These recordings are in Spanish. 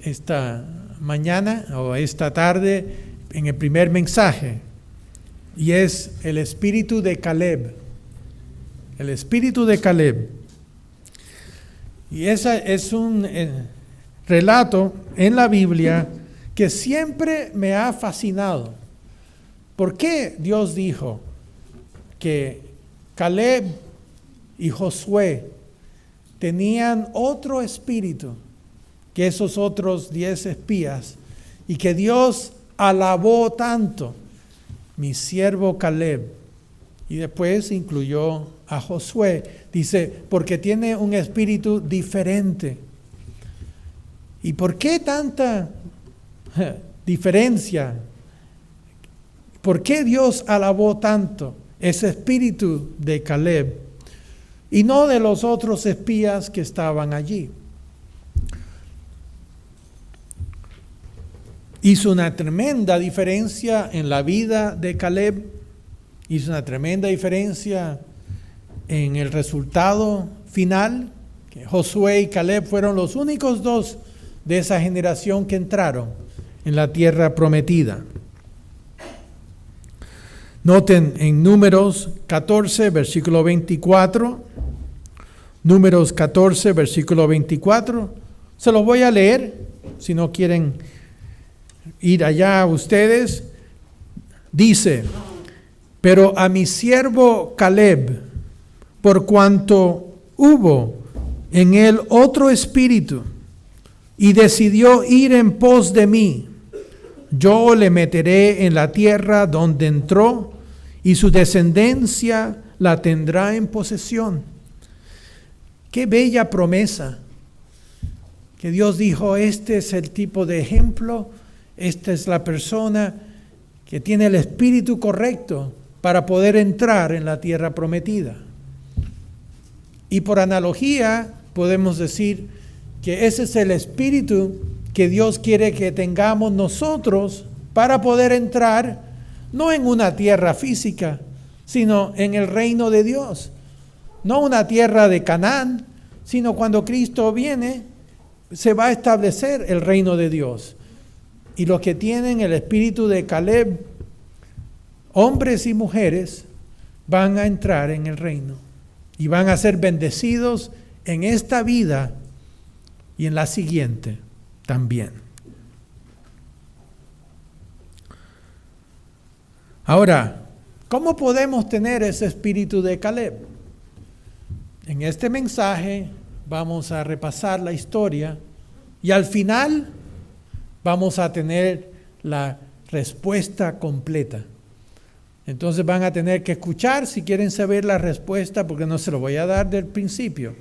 esta mañana o esta tarde en el primer mensaje, y es el espíritu de Caleb. El espíritu de Caleb. Y ese es un relato en la Biblia que siempre me ha fascinado. ¿Por qué Dios dijo que Caleb y Josué tenían otro espíritu que esos otros 10 espías, y que Dios alabó tanto? Mi siervo Caleb. Y después incluyó a Josué. Dice, porque tiene un espíritu diferente. ¿Y por qué tanta diferencia? ¿Por qué Dios alabó tanto ese espíritu de Caleb y no de los otros espías que estaban allí? Hizo una tremenda diferencia en la vida de Caleb, hizo una tremenda diferencia en el resultado final, que Josué y Caleb fueron los únicos dos de esa generación que entraron en la tierra prometida. Noten en Números 14, versículo 24, Números 14, versículo 24, se los voy a leer, si no quieren ir allá ustedes. Dice, pero a mi siervo Caleb, por cuanto hubo en él otro espíritu, y decidió ir en pos de mí, yo le meteré en la tierra donde entró, y su descendencia la tendrá en posesión. Qué bella promesa, que Dios dijo, este es el tipo de ejemplo, esta es la persona que tiene el espíritu correcto para poder entrar en la tierra prometida. Y por analogía podemos decir que ese es el espíritu que Dios quiere que tengamos nosotros para poder entrar no en una tierra física, sino en el reino de Dios. No una tierra de Canaán, sino cuando Cristo viene, se va a establecer el reino de Dios. Y los que tienen el espíritu de Caleb, hombres y mujeres, van a entrar en el reino y van a ser bendecidos en esta vida y en la siguiente también. Ahora, ¿cómo podemos tener ese espíritu de Caleb? En este mensaje vamos a repasar la historia y al final vamos a tener la respuesta completa. Entonces van a tener que escuchar si quieren saber la respuesta, porque no se lo voy a dar del principio.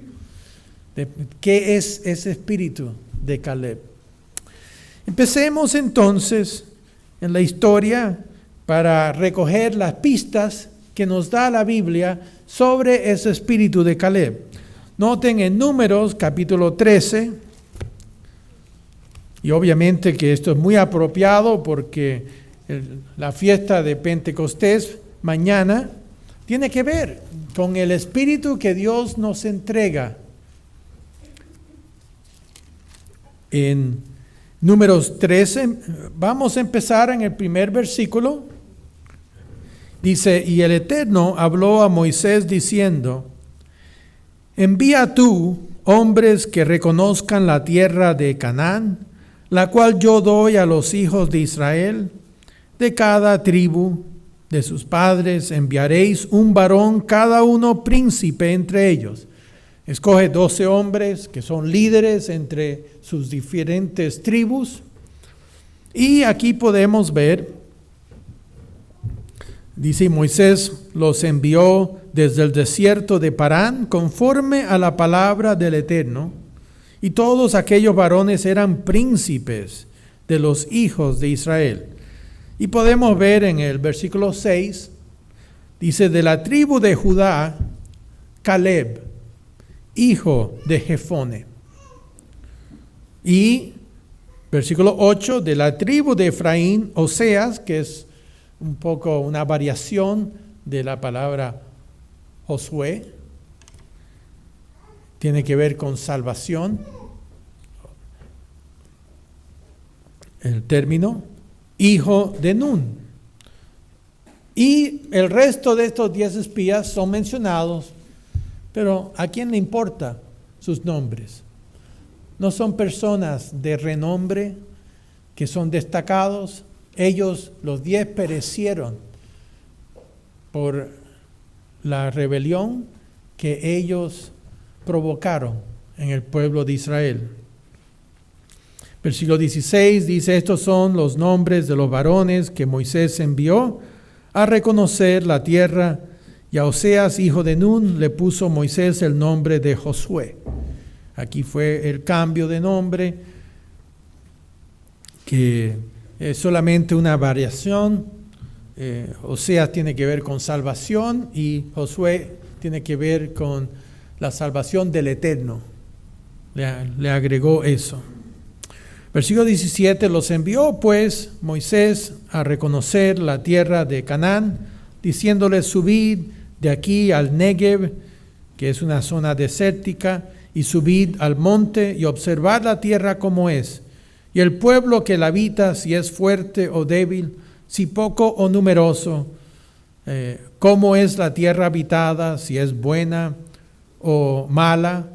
De ¿qué es ese espíritu de Caleb? Empecemos entonces en la historia para recoger las pistas que nos da la Biblia sobre ese espíritu de Caleb. Noten en Números capítulo 13, y obviamente que esto es muy apropiado porque la fiesta de Pentecostés mañana tiene que ver con el espíritu que Dios nos entrega. En Números 13, vamos a empezar en el primer versículo. Dice, y el Eterno habló a Moisés diciendo, envía tú hombres que reconozcan la tierra de Canaán, la cual yo doy a los hijos de Israel. De cada tribu de sus padres enviaréis un varón, cada uno príncipe entre ellos. Escoge 12 hombres que son líderes entre sus diferentes tribus. Y aquí podemos ver, dice, Moisés los envió desde el desierto de Parán conforme a la palabra del Eterno. Y todos aquellos varones eran príncipes de los hijos de Israel. Y podemos ver en el versículo 6, dice, de la tribu de Judá, Caleb, hijo de Jefone. Y versículo 8, de la tribu de Efraín, Oseas, que es un poco una variación de la palabra Josué, tiene que ver con salvación. el término hijo de Nun. Y el resto de estos 10 espías son mencionados, pero ¿a quién le importa sus nombres? No son personas de renombre que son destacados. Ellos, los 10, perecieron por la rebelión que ellos provocaron en el pueblo de Israel. Versículo 16 dice: estos son los nombres de los varones que Moisés envió a reconocer la tierra, y a Oseas, hijo de Nun, le puso Moisés el nombre de Josué. Aquí fue el cambio de nombre, que es solamente una variación. Oseas tiene que ver con salvación y Josué tiene que ver con la salvación del Eterno. Le agregó eso. Versículo 17: los envió pues Moisés a reconocer la tierra de Canaán, diciéndoles: subid de aquí al Negev, que es una zona desértica, y subid al monte y observad la tierra como es, y el pueblo que la habita, si es fuerte o débil, si poco o numeroso, cómo es la tierra habitada, si es buena o mala,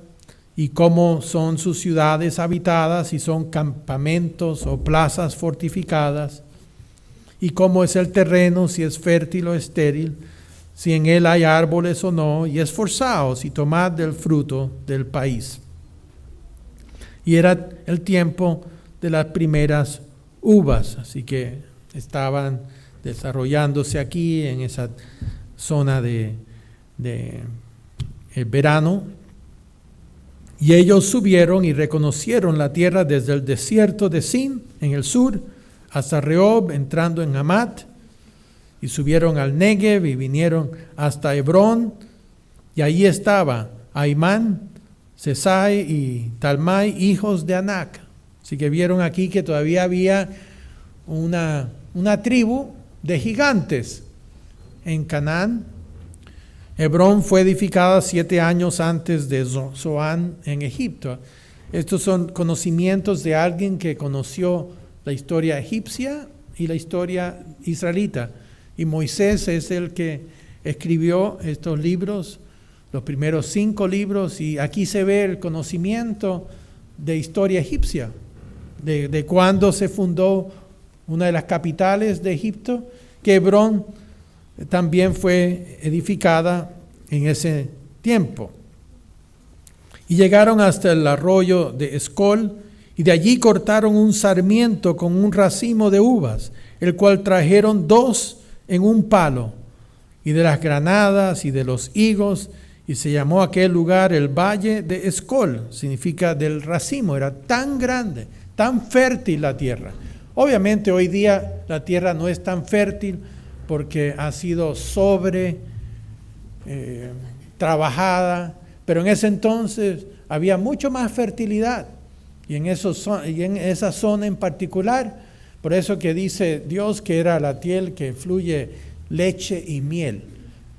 y cómo son sus ciudades habitadas, si son campamentos o plazas fortificadas, y cómo es el terreno, si es fértil o estéril, si en él hay árboles o no, y esforzaos y tomad del fruto del país. Y era el tiempo de las primeras uvas, así que estaban desarrollándose aquí en esa zona de el verano. Y ellos subieron y reconocieron la tierra desde el desierto de Sin en el sur hasta Rehob, entrando en Hamat, y subieron al Negev y vinieron hasta Hebrón, y allí estaba Aimán, Sesai y Talmai, hijos de Anac. Así que vieron aquí que todavía había una tribu de gigantes en Canaán. Hebrón fue edificada 7 años antes de Zoán en Egipto. Estos son conocimientos de alguien que conoció la historia egipcia y la historia israelita. Y Moisés es el que escribió estos libros, los primeros 5 libros, y aquí se ve el conocimiento de historia egipcia, de cuándo se fundó una de las capitales de Egipto, que Hebrón también fue edificada en ese tiempo. Y llegaron hasta el arroyo de Escol, y de allí cortaron un sarmiento con un racimo de uvas, el cual trajeron 2 en un palo, y de las granadas y de los higos, y se llamó aquel lugar el Valle de Escol, significa del racimo. Era tan grande, tan fértil la tierra. Obviamente hoy día la tierra no es tan fértil porque ha sido trabajada, pero en ese entonces había mucho más fertilidad, y en esa zona en particular. Por eso que dice Dios que era la tierra que fluye leche y miel.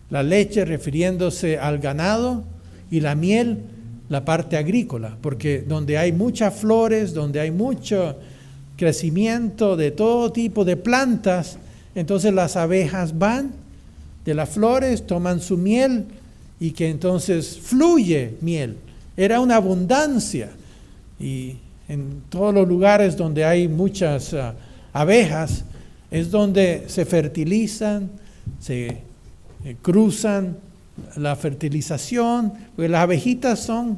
La leche refiriéndose al ganado, y la miel la parte agrícola, porque donde hay muchas flores, donde hay mucho crecimiento de todo tipo de plantas, entonces las abejas van de las flores, toman su miel, y que entonces fluye miel. Era una abundancia, y en todos los lugares donde hay muchas abejas es donde se fertilizan, se cruzan la fertilización, porque las abejitas son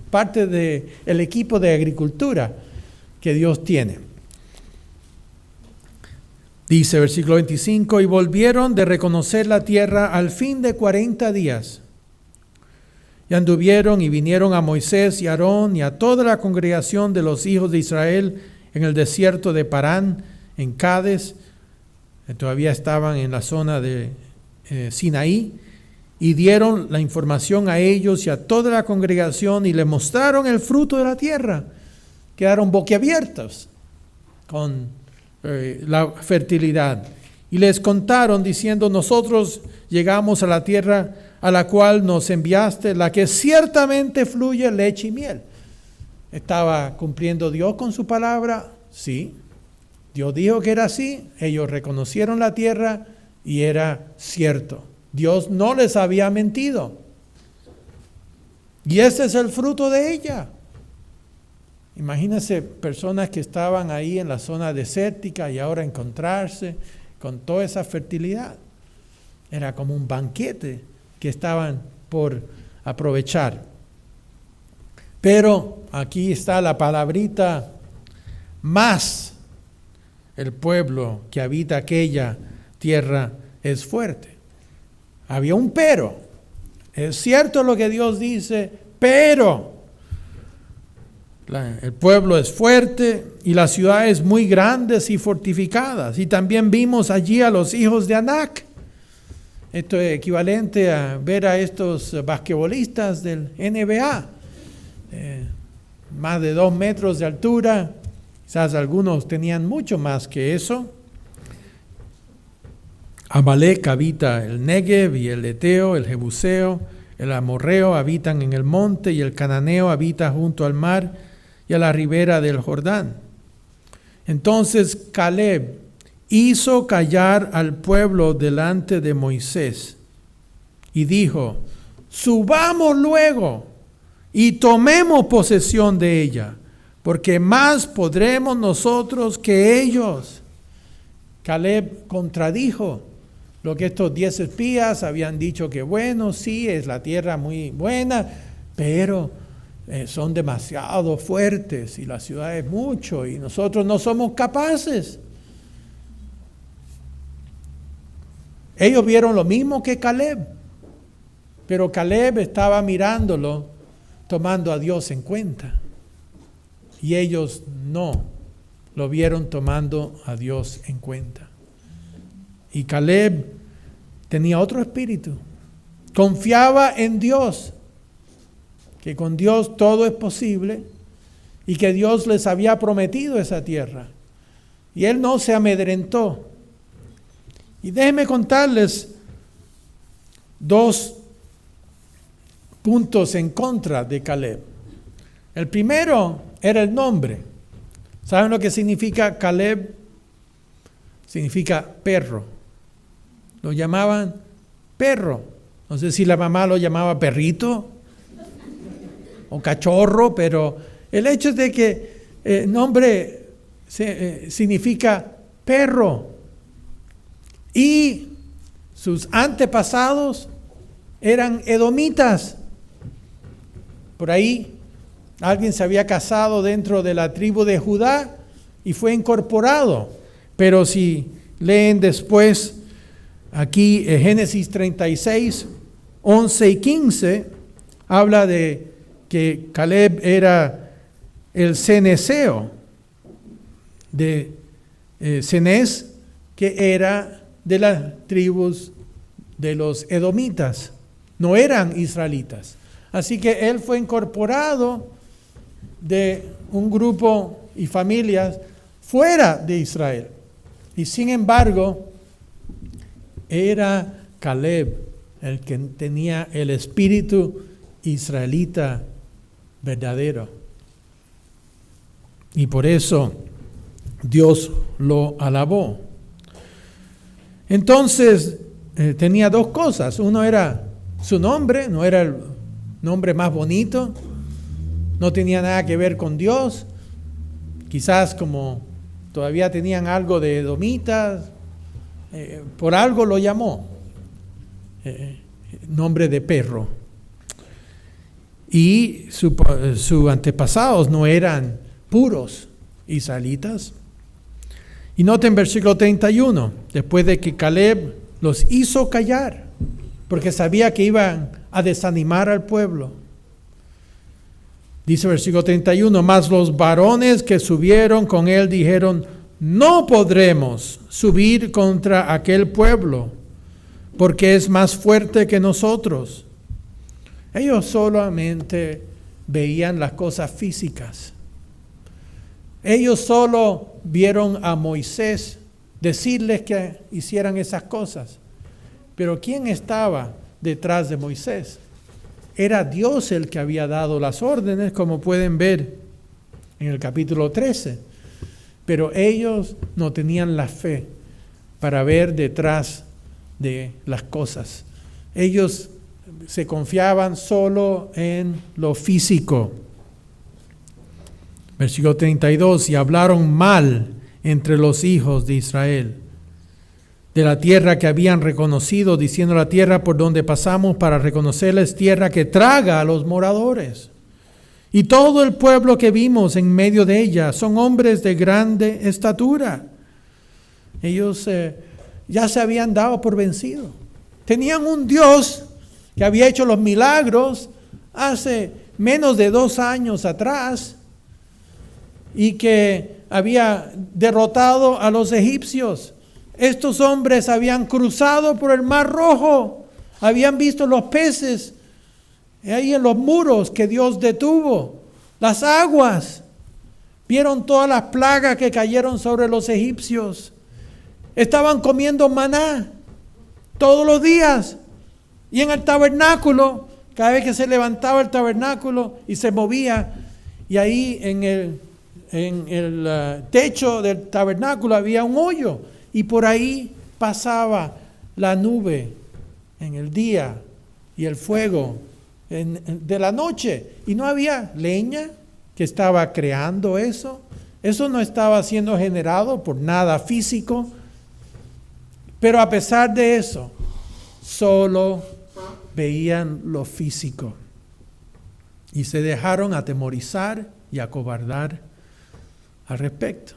parte del equipo de agricultura que Dios tiene. Dice versículo 25: y volvieron de reconocer la tierra al fin de 40 días. Y anduvieron y vinieron a Moisés y a Aarón y a toda la congregación de los hijos de Israel en el desierto de Parán, en Cades, todavía estaban en la zona de Sinaí, y dieron la información a ellos y a toda la congregación, y le mostraron el fruto de la tierra. Quedaron boquiabiertos con la fertilidad, y les contaron diciendo: nosotros llegamos a la tierra a la cual nos enviaste, la que ciertamente fluye leche y miel. ¿Estaba cumpliendo Dios con su palabra? Sí. Dios dijo que era así, ellos reconocieron la tierra y era cierto. Dios no les había mentido. Y ese es el fruto de ella. Imagínense personas que estaban ahí en la zona desértica y ahora encontrarse con toda esa fertilidad. Era como un banquete que estaban por aprovechar. Pero aquí está la palabrita más. El pueblo que habita aquella tierra es fuerte. Había un pero. Es cierto lo que Dios dice, pero el pueblo es fuerte y las ciudades muy grandes y fortificadas. Y también vimos allí a los hijos de Anac. Esto es equivalente a ver a estos basquetbolistas del NBA. Más de 2 metros de altura. Quizás algunos tenían mucho más que eso. Amalek habita el Negev y el Eteo, el Jebuseo, el Amorreo habitan en el monte y el Cananeo habita junto al mar y a la ribera del Jordán. Entonces Caleb hizo callar al pueblo delante de Moisés y dijo: subamos luego y tomemos posesión de ella, porque más podremos nosotros que ellos. Caleb contradijo lo que estos 10 espías habían dicho, que bueno, sí, es la tierra muy buena, pero son demasiado fuertes y la ciudad es mucho y nosotros no somos capaces. Ellos vieron lo mismo que Caleb, pero Caleb estaba mirándolo, tomando a Dios en cuenta. Y ellos no lo vieron tomando a Dios en cuenta. Y Caleb tenía otro espíritu. Confiaba en Dios, que con Dios todo es posible y que Dios les había prometido esa tierra. Y él no se amedrentó. Y déjenme contarles 2 puntos en contra de Caleb. El primero era el nombre. ¿Saben lo que significa Caleb? Significa perro. Lo llamaban perro. No sé si la mamá lo llamaba perrito o cachorro, pero el hecho es de que el nombre significa perro. Y sus antepasados eran edomitas. Por ahí alguien se había casado dentro de la tribu de Judá y fue incorporado. Pero si leen después aquí Génesis 36, 11 y 15, habla de que Caleb era el ceneseo de Cenez, que era de las tribus de los edomitas, no eran israelitas. Así que él fue incorporado de un grupo y familias fuera de Israel. Y sin embargo, era Caleb el que tenía el espíritu israelita verdadero. Y por eso Dios lo alabó. Entonces, tenía 2 cosas. Uno era su nombre, no era el nombre más bonito, no tenía nada que ver con Dios. Quizás como todavía tenían algo de edomitas, por algo lo llamó nombre de perro. Y sus antepasados no eran puros israelitas. Y noten versículo 31, después de que Caleb los hizo callar, porque sabía que iban a desanimar al pueblo. Dice versículo 31, mas los varones que subieron con él dijeron: no podremos subir contra aquel pueblo, porque es más fuerte que nosotros. Ellos solamente veían las cosas físicas. Ellos solo vieron a Moisés decirles que hicieran esas cosas. Pero ¿quién estaba detrás de Moisés? Era Dios el que había dado las órdenes, como pueden ver en el capítulo 13. pero ellos no tenían la fe para ver detrás de las cosas. Ellos se confiaban solo en lo físico. Versículo 32, y hablaron mal entre los hijos de Israel de la tierra que habían reconocido, diciendo: la tierra por donde pasamos para reconocerla es tierra que traga a los moradores. Y todo el pueblo que vimos en medio de ella son hombres de grande estatura. Ellos ya se habían dado por vencido. Tenían un Dios que había hecho los milagros hace menos de 2 años atrás y que había derrotado a los egipcios. Estos hombres habían cruzado por el Mar Rojo, habían visto los peces ahí en los muros que Dios detuvo, las aguas, vieron todas las plagas que cayeron sobre los egipcios, estaban comiendo maná todos los días, y en el tabernáculo, cada vez que se levantaba el tabernáculo y se movía, y ahí en el techo del tabernáculo había un hoyo, y por ahí pasaba la nube en el día y el fuego de la noche, y no había leña que estaba creando eso. Eso no estaba siendo generado por nada físico, pero a pesar de eso, solo veían lo físico y se dejaron atemorizar y acobardar al respecto.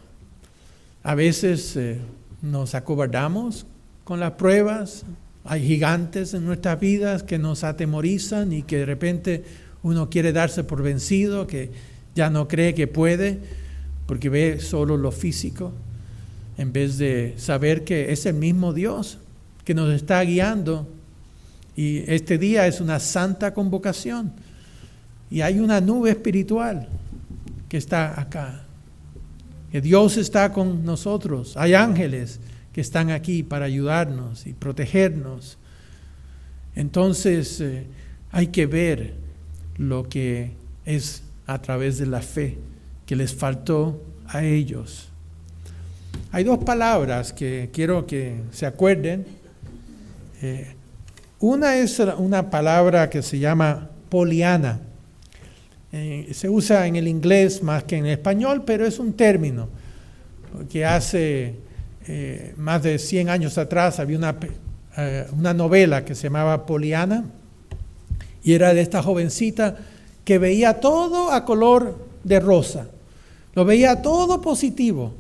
A veces nos acobardamos con las pruebas. Hay gigantes en nuestras vidas que nos atemorizan y que de repente uno quiere darse por vencido, que ya no cree que puede, porque ve solo lo físico, en vez de saber que es el mismo Dios que nos está guiando. Y este día es una santa convocación. Y hay una nube espiritual que está acá. Que Dios está con nosotros. Hay ángeles que están aquí para ayudarnos y protegernos. Entonces hay que ver lo que es a través de la fe que les faltó a ellos. Hay 2 palabras que quiero que se acuerden. Una es una palabra que se llama poliana. Se usa en el inglés más que en el español, pero es un término que hace más de 100 años atrás había una novela que se llamaba Poliana, y era de esta jovencita que veía todo a color de rosa, lo veía todo positivo.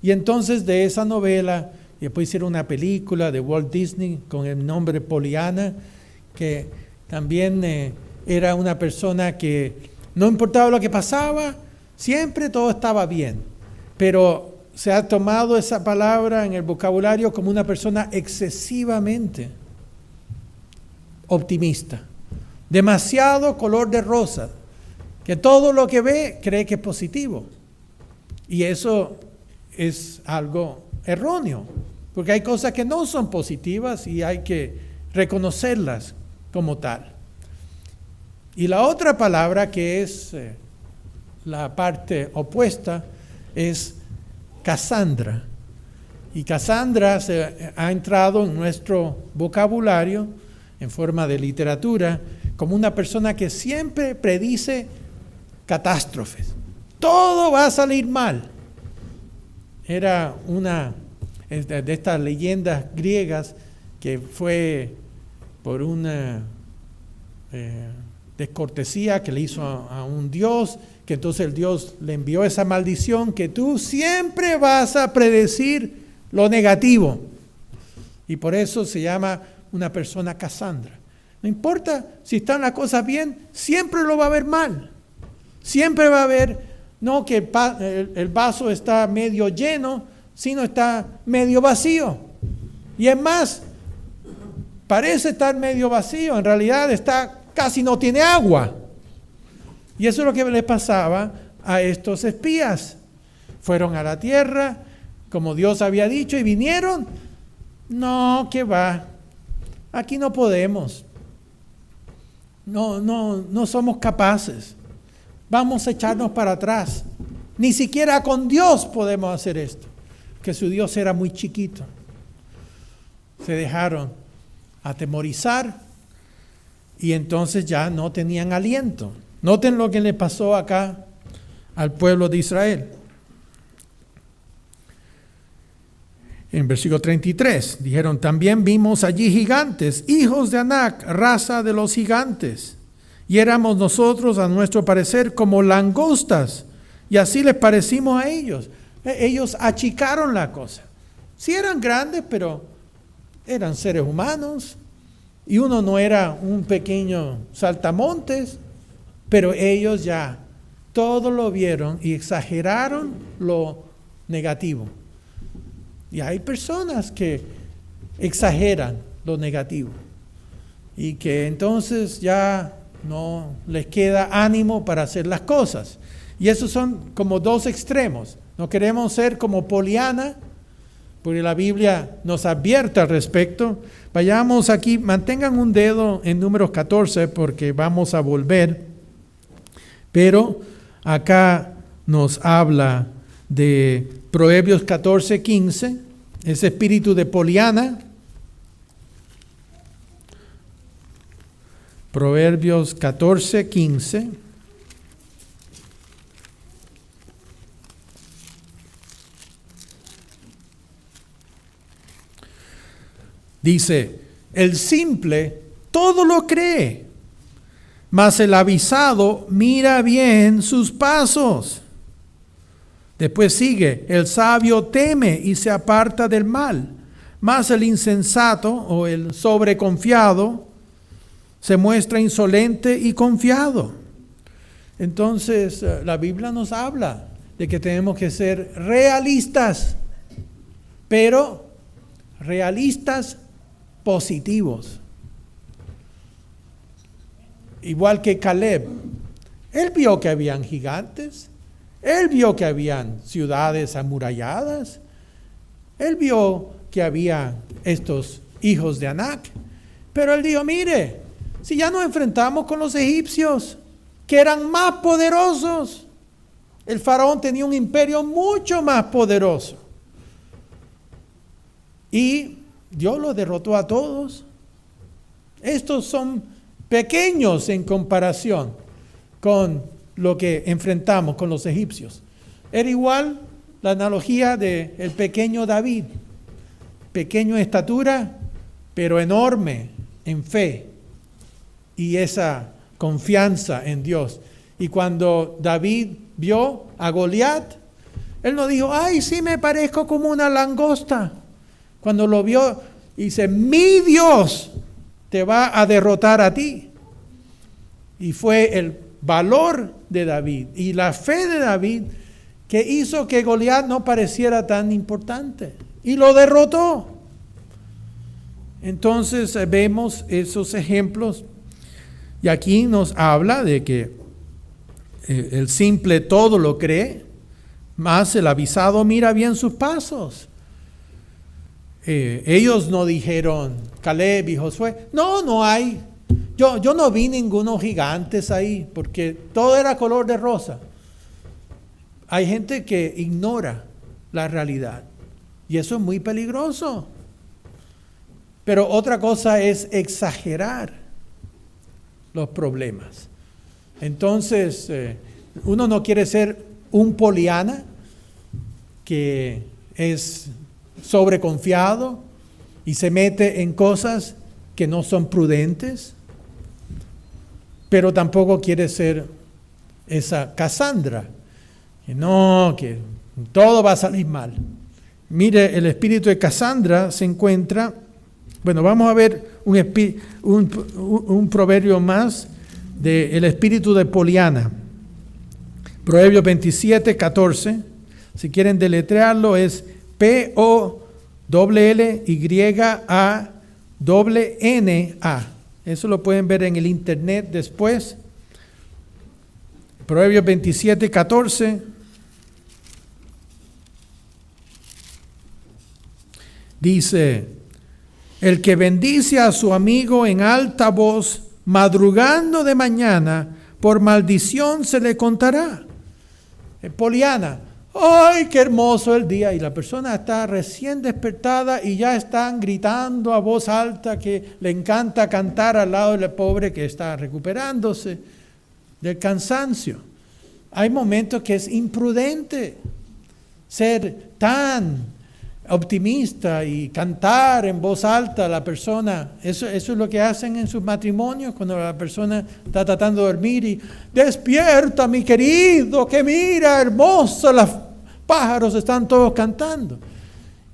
Y entonces de esa novela, después hicieron una película de Walt Disney con el nombre Poliana, que también era una persona que no importaba lo que pasaba, siempre todo estaba bien. Pero se ha tomado esa palabra en el vocabulario como una persona excesivamente optimista, demasiado color de rosa, que todo lo que ve cree que es positivo. Y eso es algo erróneo, porque hay cosas que no son positivas y hay que reconocerlas como tal. Y la otra palabra, que es la parte opuesta, es Casandra. Y Casandra ha entrado en nuestro vocabulario en forma de literatura como una persona que siempre predice catástrofes. Todo va a salir mal. Era una de estas leyendas griegas que fue por una descortesía que le hizo a un dios, que entonces el Dios le envió esa maldición, que tú siempre vas a predecir lo negativo. Y por eso se llama una persona Casandra. No importa si están las cosas bien, siempre lo va a ver mal. Siempre va a ver, no que el vaso está medio lleno, sino está medio vacío. Y es más, parece estar medio vacío, en realidad casi no tiene agua. Y eso es lo que le pasaba a estos espías. Fueron a la tierra, como Dios había dicho, y vinieron. No, que va. Aquí no podemos. No somos capaces. Vamos a echarnos para atrás. Ni siquiera con Dios podemos hacer esto, que su Dios era muy chiquito. Se dejaron atemorizar y entonces ya no tenían aliento. Noten lo que le pasó acá al pueblo de Israel. En versículo 33, dijeron, también vimos allí gigantes, hijos de Anac, raza de los gigantes. Y éramos nosotros, a nuestro parecer, como langostas. Y así les parecimos a ellos. Ellos achicaron la cosa. Sí eran grandes, pero eran seres humanos. Y uno no era un pequeño saltamontes, pero ellos ya todo lo vieron y exageraron lo negativo. Y hay personas que exageran lo negativo y que entonces ya no les queda ánimo para hacer las cosas. Y esos son como dos extremos. No queremos ser como Poliana, porque la Biblia nos advierte al respecto. Vayamos aquí, mantengan un dedo en Números 14 porque vamos a volver. Pero acá nos habla de Proverbios 14:15, ese espíritu de Poliana. Proverbios 14:15. Dice, el simple todo lo cree, mas el avisado mira bien sus pasos. Después sigue, el sabio teme y se aparta del mal, mas el insensato o el sobreconfiado se muestra insolente y confiado. Entonces, la Biblia nos habla de que tenemos que ser realistas, pero realistas positivos. Igual que Caleb, él vio que habían gigantes, él vio que habían ciudades amuralladas, él vio que había estos hijos de Anac, pero él dijo, mire, si ya nos enfrentamos con los egipcios, que eran más poderosos, el faraón tenía un imperio mucho más poderoso, y Dios los derrotó a todos. Estos son pequeños en comparación con lo que enfrentamos con los egipcios. Era igual la analogía del pequeño David, pequeño en estatura, pero enorme en fe y esa confianza en Dios. Y cuando David vio a Goliat, él no dijo, ay, sí me parezco como una langosta. Cuando lo vio, dice, mi Dios te va a derrotar a ti. Y fue el valor de David y la fe de David que hizo que Goliat no pareciera tan importante. Y lo derrotó. Entonces vemos esos ejemplos. Y aquí nos habla de que el simple todo lo cree, mas el avisado mira bien sus pasos. Ellos no dijeron, Caleb y Josué, no hay. Yo no vi ningunos gigantes ahí, porque todo era color de rosa. Hay gente que ignora la realidad, y eso es muy peligroso. Pero otra cosa es exagerar los problemas. Entonces, uno no quiere ser un Poliana, que es sobreconfiado y se mete en cosas que no son prudentes, pero tampoco quiere ser esa Casandra, que todo va a salir mal. Mire, el espíritu de Casandra se encuentra, bueno, vamos a ver un proverbio más del espíritu de Poliana. Proverbio 27:14, si quieren deletrearlo, es P-O-L-L-Y-A-N-A. Eso lo pueden ver en el internet después. Proverbios 27:14. Dice, el que bendice a su amigo en alta voz, madrugando de mañana, por maldición se le contará. Poliana, ¡ay, qué hermoso el día! Y la persona está recién despertada y ya están gritando a voz alta que le encanta cantar al lado del pobre que está recuperándose del cansancio. Hay momentos que es imprudente ser tan optimista y cantar en voz alta a la persona. Eso es lo que hacen en sus matrimonios cuando la persona está tratando de dormir y despierta, mi querido, que mira, hermoso, los pájaros están todos cantando.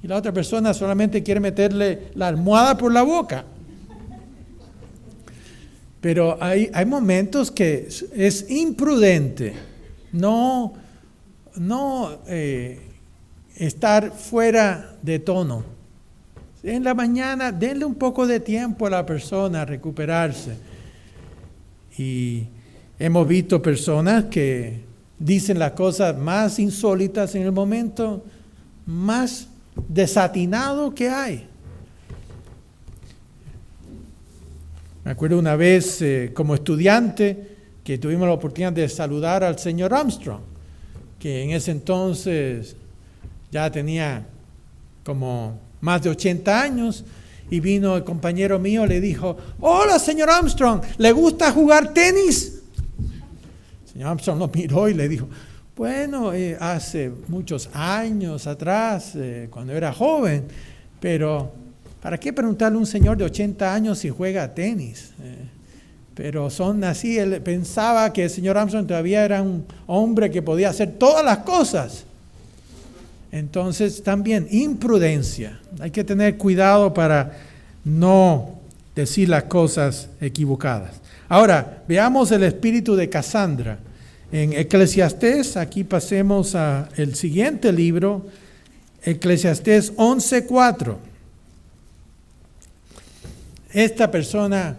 Y la otra persona solamente quiere meterle la almohada por la boca. Pero hay momentos que es imprudente no estar fuera de tono. En la mañana, denle un poco de tiempo a la persona a recuperarse. Y hemos visto personas que dicen las cosas más insólitas en el momento más desatinado que hay. Me acuerdo una vez como estudiante que tuvimos la oportunidad de saludar al señor Armstrong, que en ese entonces ya tenía como más de 80 años, y vino el compañero mío, le dijo, hola señor Armstrong, ¿le gusta jugar tenis? El señor Armstrong lo miró y le dijo, bueno, hace muchos años atrás, cuando era joven, pero ¿para qué preguntarle a un señor de 80 años si juega tenis? Pero son así, él pensaba que el señor Armstrong todavía era un hombre que podía hacer todas las cosas. Entonces también imprudencia. Hay que tener cuidado para no decir las cosas equivocadas. Ahora, veamos el espíritu de Casandra. En Eclesiastés, aquí pasemos al siguiente libro, Eclesiastés 11:4. Esta persona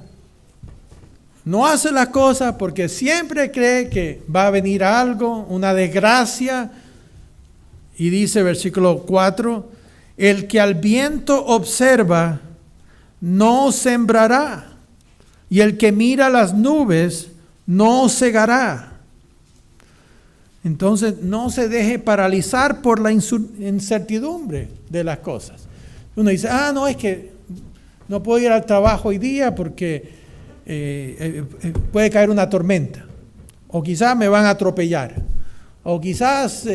no hace las cosas porque siempre cree que va a venir algo, una desgracia. Y dice versículo 4, el que al viento observa no sembrará, y el que mira las nubes no segará. Entonces no se deje paralizar por la incertidumbre de las cosas. Uno dice, no, es que no puedo ir al trabajo hoy día porque puede caer una tormenta, o quizás me van a atropellar, o quizás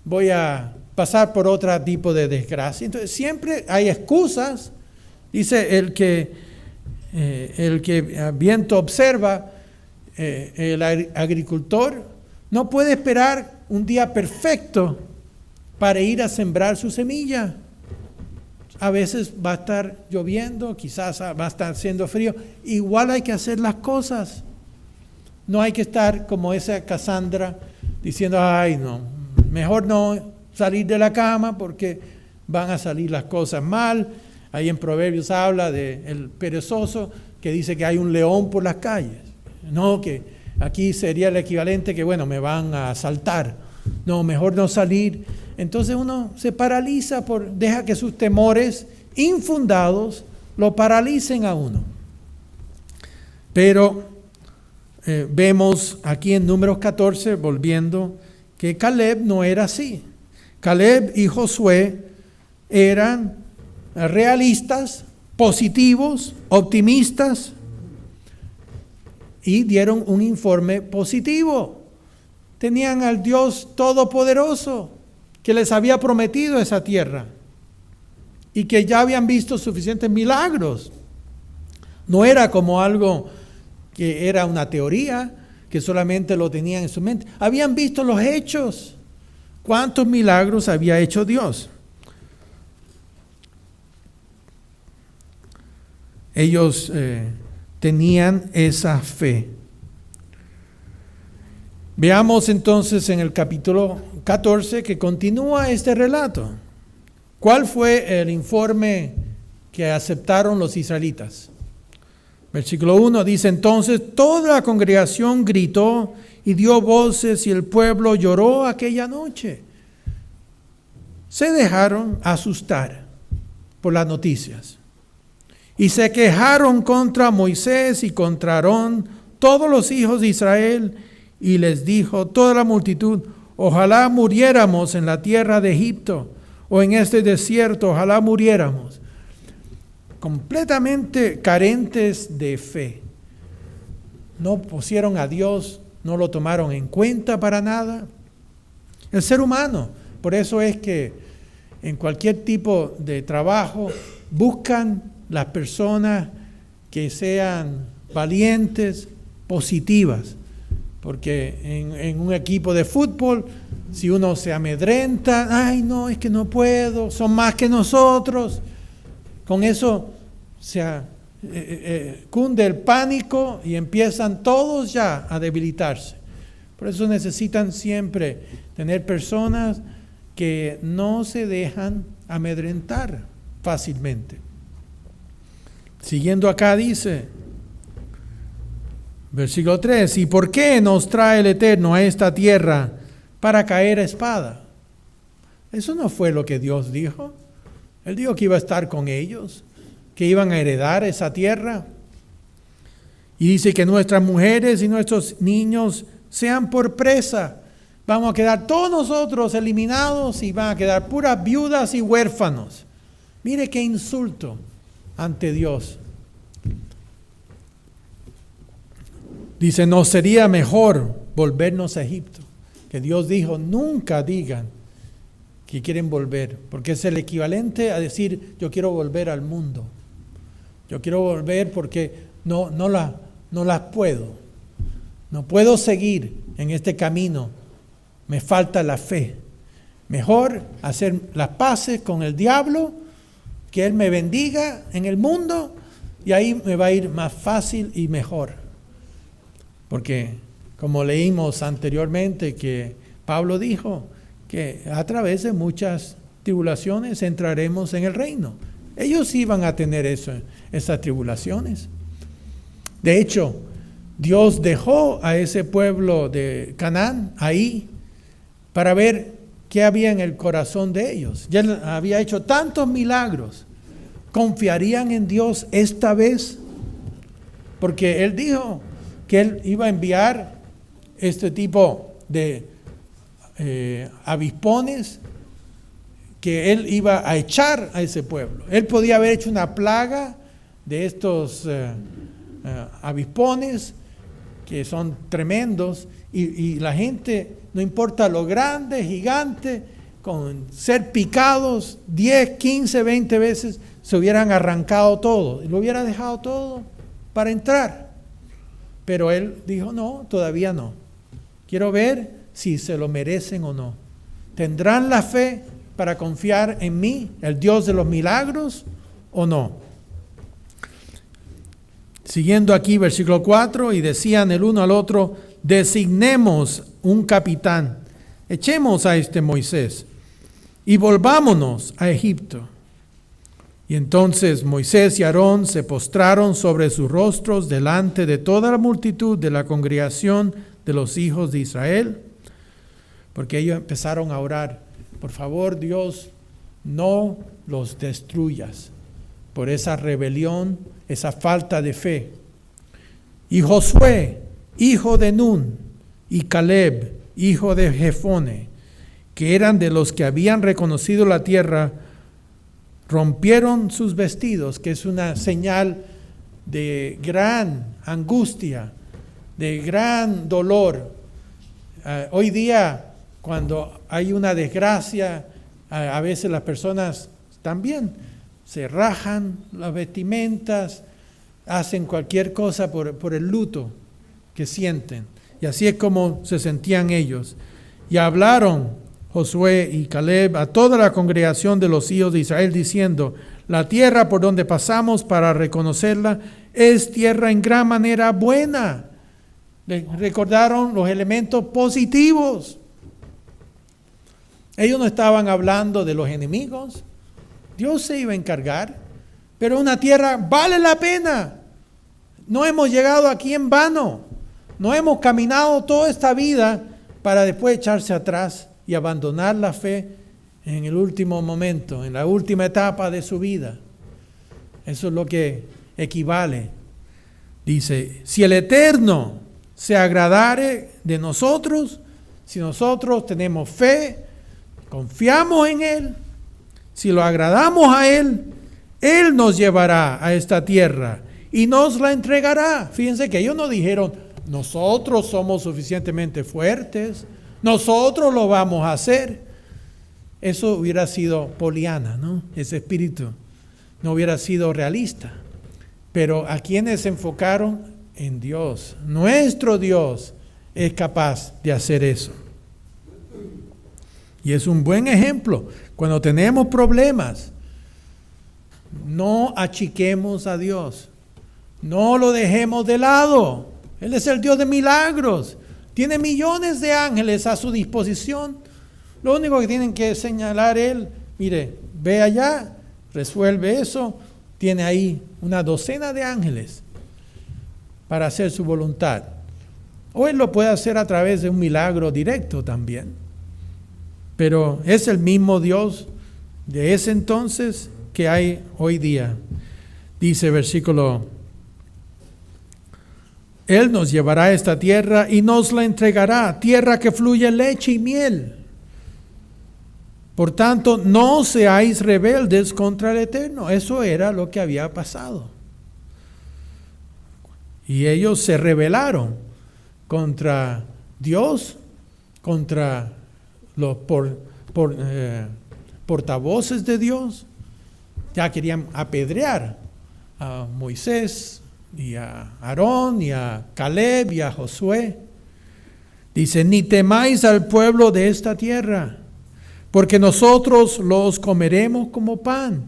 voy a pasar por otro tipo de desgracia. Entonces siempre hay excusas. Dice el que viento observa, el agricultor no puede esperar un día perfecto para ir a sembrar su semilla. A veces va a estar lloviendo, quizás va a estar haciendo frío. Igual hay que hacer las cosas. No hay que estar como esa Casandra diciendo, ay no, mejor no salir de la cama porque van a salir las cosas mal. Ahí en Proverbios habla del perezoso que dice que hay un león por las calles. No, que aquí sería el equivalente que, bueno, me van a asaltar. No, mejor no salir. Entonces uno se paraliza, deja que sus temores infundados lo paralicen a uno. Pero vemos aquí en Números 14, volviendo, que Caleb no era así. Caleb y Josué eran realistas, positivos, optimistas, y dieron un informe positivo. Tenían al Dios Todopoderoso que les había prometido esa tierra y que ya habían visto suficientes milagros. No era como algo que era una teoría, que solamente lo tenían en su mente. Habían visto los hechos. ¿Cuántos milagros había hecho Dios? Ellos tenían esa fe. Veamos entonces en el capítulo 14 que continúa este relato. ¿Cuál fue el informe que aceptaron los israelitas? Versículo 1 dice, entonces toda la congregación gritó y dio voces y el pueblo lloró aquella noche. Se dejaron asustar por las noticias y se quejaron contra Moisés y contra Aarón todos los hijos de Israel, y les dijo toda la multitud, Ojalá muriéramos en la tierra de Egipto o en este desierto, ojalá muriéramos. Completamente carentes de fe. No pusieron a Dios, no lo tomaron en cuenta para nada. El ser humano, por eso es que en cualquier tipo de trabajo buscan las personas que sean valientes, positivas. Porque en un equipo de fútbol, si uno se amedrenta, ay no, es que no puedo, son más que nosotros. Con eso cunde el pánico y empiezan todos ya a debilitarse. Por eso necesitan siempre tener personas que no se dejan amedrentar fácilmente. Siguiendo acá dice, versículo 3, ¿y por qué nos trae el Eterno a esta tierra para caer a espada? Eso no fue lo que Dios dijo. Él dijo que iba a estar con ellos, que iban a heredar esa tierra. Y dice que nuestras mujeres y nuestros niños sean por presa. Vamos a quedar todos nosotros eliminados y van a quedar puras viudas y huérfanos. Mire qué insulto ante Dios. Dice, ¿no sería mejor volvernos a Egipto? Que Dios dijo, nunca digan que quieren volver, porque es el equivalente a decir, yo quiero volver al mundo. Yo quiero volver porque no las puedo. No puedo seguir en este camino. Me falta la fe. Mejor hacer las paces con el diablo, que él me bendiga en el mundo y ahí me va a ir más fácil y mejor. Porque como leímos anteriormente que Pablo dijo que a través de muchas tribulaciones entraremos en el reino. Ellos iban a tener esas tribulaciones. De hecho, Dios dejó a ese pueblo de Canaán ahí para ver qué había en el corazón de ellos. Ya había hecho tantos milagros. ¿Confiarían en Dios esta vez? Porque Él dijo que Él iba a enviar este tipo de avispones, que Él iba a echar a ese pueblo. Él podía haber hecho una plaga de estos avispones que son tremendos y la gente, no importa lo grande, gigante, con ser picados 10, 15, 20 veces, se hubieran arrancado todo y lo hubiera dejado todo para entrar. Pero Él dijo, no, todavía no. Quiero ver si se lo merecen o no. ¿Tendrán la fe para confiar en mí, el Dios de los milagros, o no? Siguiendo aquí versículo 4, y decían el uno al otro, designemos un capitán, echemos a este Moisés y volvámonos a Egipto. Y entonces Moisés y Aarón se postraron sobre sus rostros delante de toda la multitud de la congregación de los hijos de Israel, porque ellos empezaron a orar, por favor Dios, no los destruyas por esa rebelión, esa falta de fe. Y Josué, hijo de Nun, y Caleb, hijo de Jefone, que eran de los que habían reconocido la tierra, rompieron sus vestidos, que es una señal de gran angustia, de gran dolor. Hoy día, cuando hay una desgracia, a veces las personas también se rajan las vestimentas, hacen cualquier cosa por el luto que sienten. Y así es como se sentían ellos. Y hablaron Josué y Caleb a toda la congregación de los hijos de Israel, diciendo, la tierra por donde pasamos para reconocerla es tierra en gran manera buena. Le recordaron los elementos positivos. Ellos no estaban hablando de los enemigos. Dios se iba a encargar. Pero una tierra vale la pena. No hemos llegado aquí en vano. No hemos caminado toda esta vida para después echarse atrás y abandonar la fe en el último momento, en la última etapa de su vida. Eso es lo que equivale. Dice, si el Eterno se agradare de nosotros, Si nosotros tenemos fe, confiamos en Él, si lo agradamos a Él, Él nos llevará a esta tierra y nos la entregará. Fíjense que ellos no dijeron, nosotros somos suficientemente fuertes, nosotros lo vamos a hacer. Eso hubiera sido poliana, ¿no? Ese espíritu no hubiera sido realista. Pero a quienes se enfocaron en Dios, nuestro Dios es capaz de hacer eso. Y es un buen ejemplo. Cuando tenemos problemas, no achiquemos a Dios. No lo dejemos de lado. Él es el Dios de milagros. Tiene millones de ángeles a su disposición. Lo único que tienen que señalar Él, mire, ve allá, resuelve eso. Tiene ahí una docena de ángeles para hacer su voluntad. O Él lo puede hacer a través de un milagro directo también. Pero es el mismo Dios de ese entonces que hay hoy día. Dice versículo, Él nos llevará a esta tierra y nos la entregará, tierra que fluye leche y miel. Por tanto, no seáis rebeldes contra el Eterno. Eso era lo que había pasado. Y ellos se rebelaron contra Dios, contra los portavoces de Dios. Ya querían apedrear a Moisés y a Aarón y a Caleb y a Josué. Dice, ni temáis al pueblo de esta tierra, porque nosotros los comeremos como pan.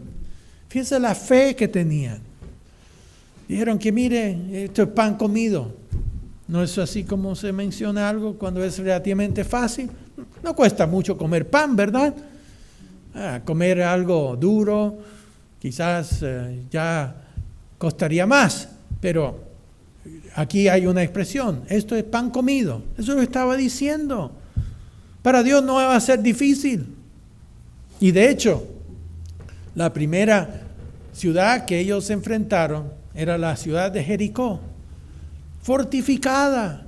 Fíjense la fe que tenían. Dijeron que mire, esto es pan comido. ¿No es así como se menciona algo cuando es relativamente fácil? No cuesta mucho comer pan, ¿verdad? Comer algo duro, quizás ya costaría más, pero aquí hay una expresión, esto es pan comido. Eso lo estaba diciendo. Para Dios no va a ser difícil. Y de hecho, la primera ciudad que ellos se enfrentaron era la ciudad de Jericó, fortificada.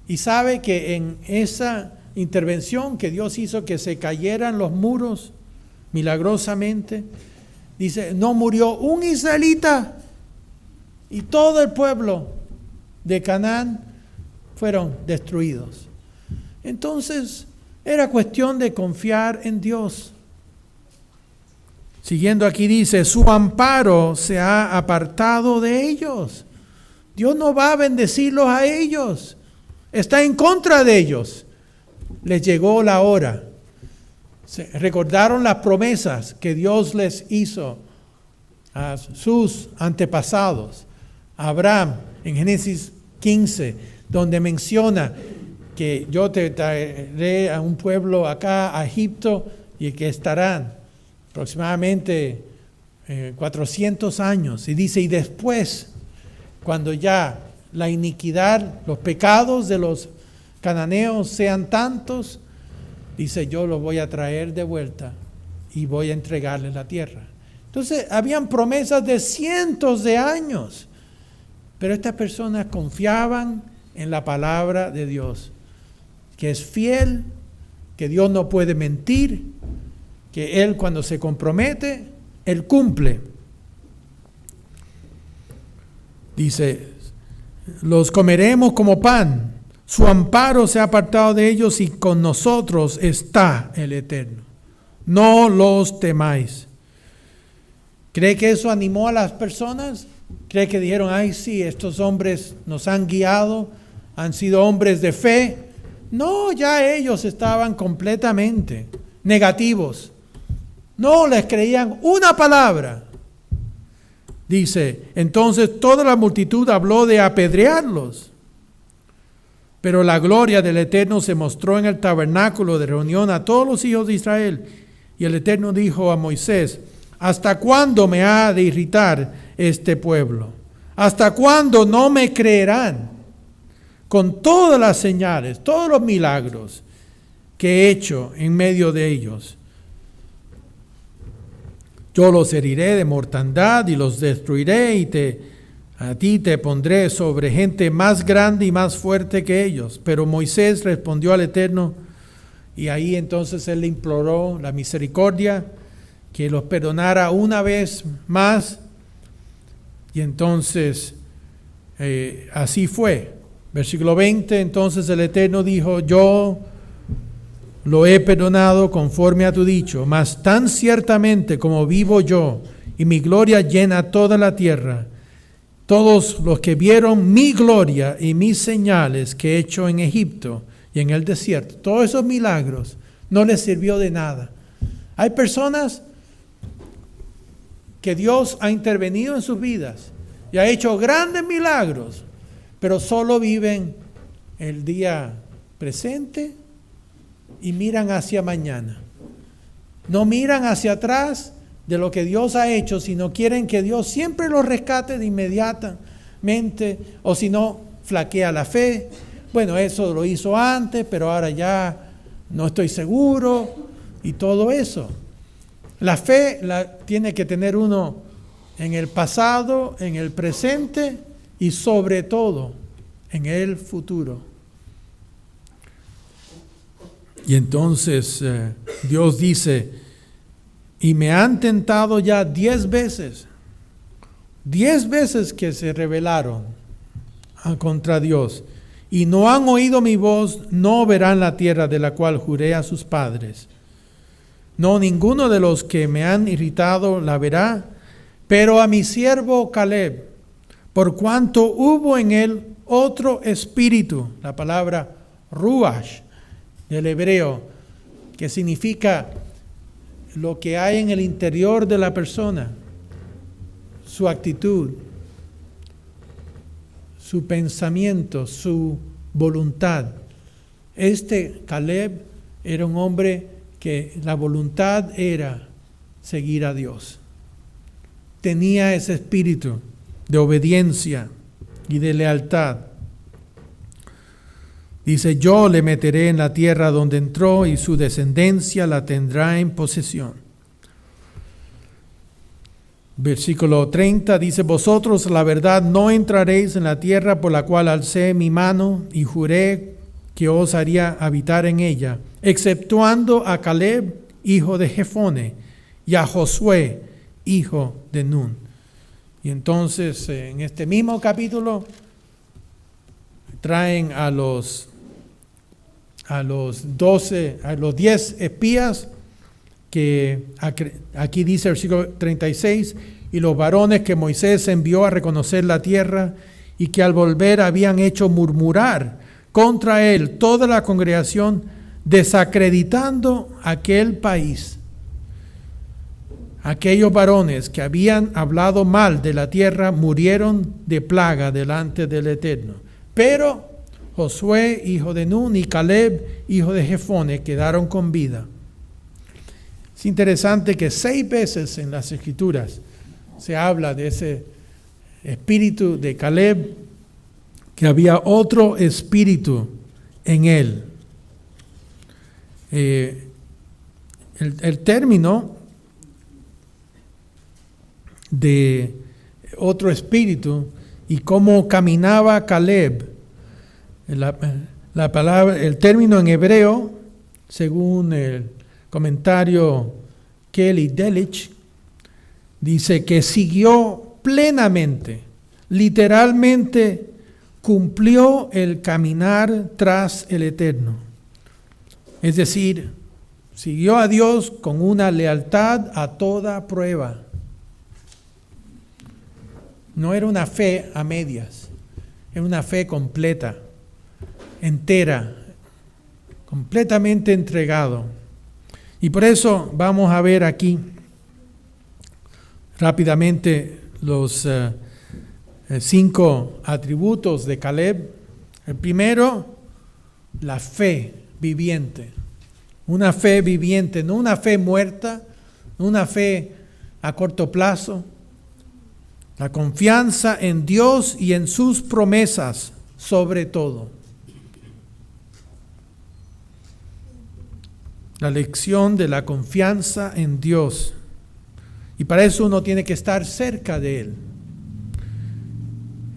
Y sabe que en esa intervención que Dios hizo que se cayeran los muros milagrosamente, dice, no murió un israelita y todo el pueblo de Canaán fueron destruidos. Entonces, era cuestión de confiar en Dios. Siguiendo aquí dice, su amparo se ha apartado de ellos. Dios no va a bendecirlos a ellos. Está en contra de ellos. Les llegó la hora. Recordaron las promesas que Dios les hizo a sus antepasados. Abraham, en Génesis 15, donde menciona que yo te traeré a un pueblo acá, a Egipto, y que estarán aproximadamente 400 años. Y dice, y después, cuando ya la iniquidad, los pecados de los cananeos sean tantos, dice, yo los voy a traer de vuelta y voy a entregarles la tierra. Entonces, habían promesas de cientos de años, pero estas personas confiaban en la palabra de Dios, que es fiel, que Dios no puede mentir, que Él cuando se compromete, Él cumple. Dice, los comeremos como pan, su amparo se ha apartado de ellos y con nosotros está el Eterno. No los temáis. ¿Cree que eso animó a las personas? ¿Cree que dijeron, ay sí, estos hombres nos han guiado, han sido hombres de fe? No, ya ellos estaban completamente negativos. No les creían una palabra. Dice, entonces toda la multitud habló de apedrearlos. Pero la gloria del Eterno se mostró en el tabernáculo de reunión a todos los hijos de Israel. Y el Eterno dijo a Moisés, ¿hasta cuándo me ha de irritar este pueblo? ¿Hasta cuándo no me creerán? Con todas las señales, todos los milagros que he hecho en medio de ellos. Yo los heriré de mortandad y los destruiré y te a ti te pondré sobre gente más grande y más fuerte que ellos. Pero Moisés respondió al Eterno, y ahí entonces él le imploró la misericordia, que los perdonara una vez más. Y entonces así fue. Versículo 20, entonces el Eterno dijo, yo lo he perdonado conforme a tu dicho, mas tan ciertamente como vivo yo y mi gloria llena toda la tierra, todos los que vieron mi gloria y mis señales que he hecho en Egipto y en el desierto, todos esos milagros no les sirvió de nada. Hay personas que Dios ha intervenido en sus vidas y ha hecho grandes milagros, pero solo viven el día presente y miran hacia mañana. No miran hacia atrás de lo que Dios ha hecho, sino quieren que Dios siempre los rescate de inmediatamente, o si no, flaquea la fe. Bueno, eso lo hizo antes, pero ahora ya no estoy seguro, y todo eso. La fe la tiene que tener uno en el pasado, en el presente y sobre todo en el futuro. Y entonces Dios dice, y me han tentado ya 10 veces. 10 veces que se rebelaron contra Dios. Y no han oído mi voz, no verán la tierra de la cual juré a sus padres. No, ninguno de los que me han irritado la verá, pero a mi siervo Caleb, por cuanto hubo en él otro espíritu, la palabra ruach del hebreo, que significa lo que hay en el interior de la persona, su actitud, su pensamiento, su voluntad. Este Caleb era un hombre que la voluntad era seguir a Dios. Tenía ese espíritu de obediencia y de lealtad. Dice, yo le meteré en la tierra donde entró y su descendencia la tendrá en posesión. Versículo 30 dice, vosotros la verdad no entraréis en la tierra por la cual alcé mi mano y juré que os haría habitar en ella, exceptuando a Caleb, hijo de Jefone, y a Josué, hijo de Nun. Y entonces en este mismo capítulo traen a los 10 espías, que aquí dice el versículo 36, y los varones que Moisés envió a reconocer la tierra, y que al volver habían hecho murmurar contra él toda la congregación, desacreditando aquel país. Aquellos varones que habían hablado mal de la tierra murieron de plaga delante del Eterno. Pero Josué, hijo de Nun, y Caleb, hijo de Jefone, quedaron con vida. Es interesante que 6 veces en las Escrituras se habla de ese espíritu de Caleb, que había otro espíritu en él. El término de otro espíritu y cómo caminaba Caleb, la palabra, el término en hebreo, según el comentario Kelly Delich, dice que siguió plenamente, literalmente cumplió el caminar tras el Eterno. Es decir, siguió a Dios con una lealtad a toda prueba. No era una fe a medias, era una fe completa, entera, completamente entregado. Y por eso vamos a ver aquí rápidamente los 5 atributos de Caleb. El primero, la fe viviente. Una fe viviente, no una fe muerta, no una fe a corto plazo. La confianza en Dios y en sus promesas sobre todo. La lección de la confianza en Dios. Y para eso uno tiene que estar cerca de Él.